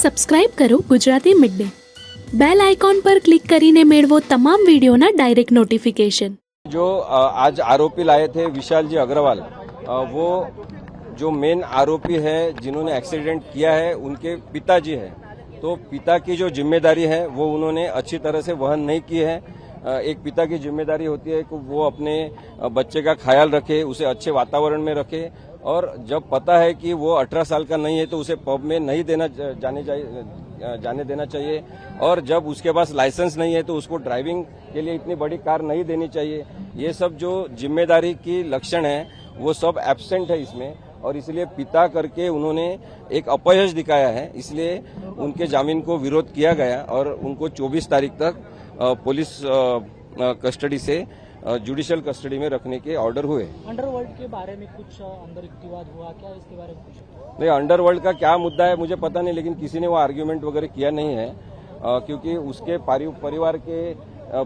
Subscribe કરો Gujarati mid day bell icon પર click કરીને મેળવો તમામ વિડીયોના ડાયરેક્ટ નોટિફिकेशन। जो आज आरोपी लाए थे विशाल जी अग्रवाल, वो जो मेन आरोपी है जिन्होंने एक्सीडेंट किया है उनके पिताजी है। तो पिता की जो जिम्मेदारी है वो उन्होंने अच्छी तरह से वहन नहीं की है। एक पिता की जिम्मेदारी होती है कि वो अपने बच्चे का ख्याल रखे, उसे अच्छे वातावरण में रखे, और जब पता है कि वो 18 साल का नहीं है तो उसे पब में नहीं जाने देना चाहिए, और जब उसके पास लाइसेंस नहीं है तो उसको ड्राइविंग के लिए इतनी बड़ी कार नहीं देनी चाहिए। ये सब जो जिम्मेदारी की लक्षण है वो सब एब्सेंट है इसमें, और इसलिए पिता करके उन्होंने एक अपयश दिखाया है। इसलिए उनके जामीन को विरोध किया गया और उनको 24 तारीख तक पुलिस कस्टडी से जुडिशियल कस्टडी में रखने के ऑर्डर हुए। अंडरवर्ल्ड के बारे में कुछ अंदर विवाद हुआ क्या, इसके बारे में कुछ नहीं, अंडरवर्ल्ड का क्या मुद्दा है मुझे पता नहीं, लेकिन किसी ने वो आर्ग्यूमेंट वगैरह किया नहीं है, क्योंकि उसके परिवार के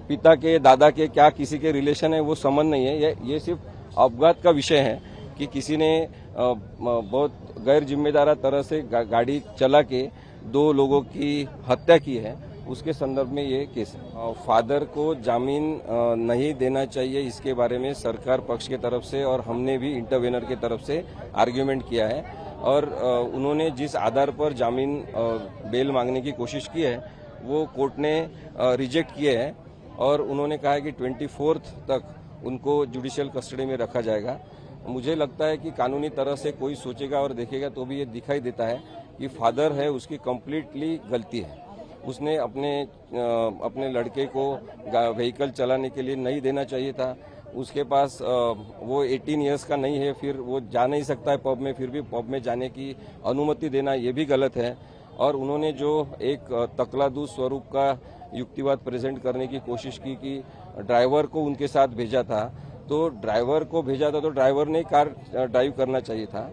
पिता के दादा के क्या किसी के रिलेशन है वो संबंध नहीं है। ये सिर्फ अपघात का विषय है कि किसी ने बहुत गैर जिम्मेदार तरह से गाड़ी चला के 2 लोगों की हत्या की है, उसके संदर्भ में ये केस है। फादर को जामीन नहीं देना चाहिए, इसके बारे में सरकार पक्ष के तरफ से और हमने भी इंटरवेनर के तरफ से आर्ग्यूमेंट किया है, और उन्होंने जिस आधार पर जामीन बेल मांगने की कोशिश की है वो कोर्ट ने रिजेक्ट किए हैं, और उन्होंने कहा है कि 24 तक उनको जुडिशियल कस्टडी में रखा जाएगा। मुझे लगता है कि कानूनी तरह से कोई सोचेगा और देखेगा तो भी ये दिखाई देता है कि फादर है उसकी कंप्लीटली गलती है। उसने अपने लड़के को व्हीकल चलाने के लिए नहीं देना चाहिए था। उसके पास वो 18 इयर्स का नहीं है, फिर वो जा नहीं सकता है पब में, फिर भी पब में जाने की अनुमति देना ये भी गलत है। और उन्होंने जो एक तकलादू स्वरूप का युक्तिवाद प्रेजेंट करने की कोशिश की कि ड्राइवर को उनके साथ भेजा था, तो ड्राइवर को भेजा था तो ड्राइवर ने कार ड्राइव करना चाहिए था।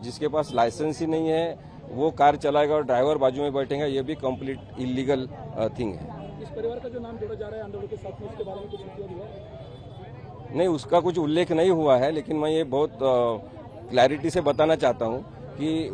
जिसके पास लाइसेंस ही नहीं है वो कार चलाएगा और ड्राइवर बाजू में बैठेगा, ये भी कंप्लीट इलीगल थिंग है। इस परिवार का जो नाम जोड़ा जा रहा है अंडरवर्ल्ड के साथ में, उसके बारे में कुछ हुआ? नहीं, उसका कुछ उल्लेख नहीं हुआ है, लेकिन मैं ये बहुत क्लैरिटी से बताना चाहता हूँ कि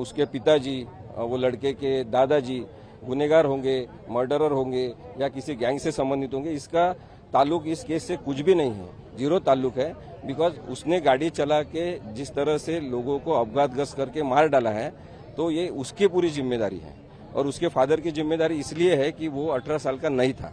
उसके पिताजी, वो लड़के के दादाजी गुनहगार होंगे, मर्डरर होंगे या किसी गैंग से संबंधित होंगे। इसका ताल्लुक इस केस से कुछ भी नहीं है, जीरो ताल्लुक है। बिकॉज उसने गाड़ी चला के जिस तरह से लोगों को अपघातग्रस्त करके मार डाला है, तो ये उसकी पूरी जिम्मेदारी है, और उसके फादर की जिम्मेदारी इसलिए है कि वो 18 साल का नहीं था।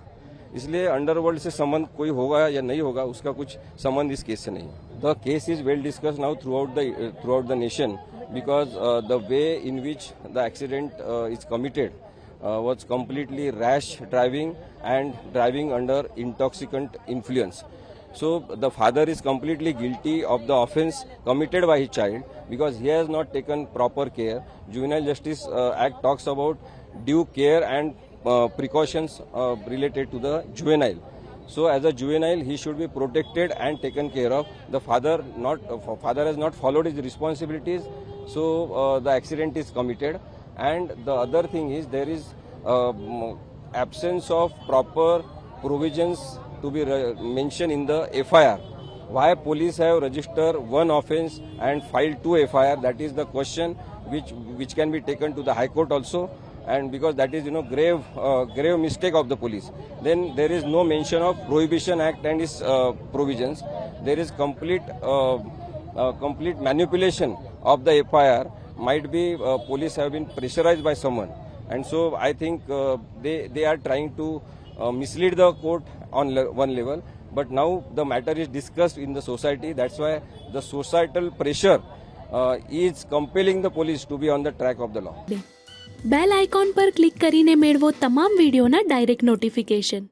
इसलिए अंडरवर्ल्ड से संबंध कोई होगा या नहीं होगा, उसका कुछ संबंध इस केस से नहीं है। The case is well discuss now through out the nation, because the way in which the accident is committed was completely rash driving and driving under intoxicant influence. So the father is completely guilty of the offence committed by his child because he has not taken proper care. Juvenile Justice Act talks about due care and precautions related to the juvenile. So as a juvenile he should be protected and taken care of. The father has not followed his responsibilities, so the accident is committed. And the other thing is there is absence of proper provisions to be mentioned in the FIR. Why police have registered one offence and filed 2 FIR? That is the question which can be taken to the High Court also. And because that is grave mistake of the police. Then there is no mention of Prohibition Act and its provisions. There is complete manipulation of the FIR. Might be police have been pressurized by someone, and so I think they are trying to mislead the court on one level. But now the matter is discussed in the society. That's why the societal pressure is compelling the police to be on the track of the law. Bell icon પર click કરીને મેળવો તમામ વિડીયોના direct notification.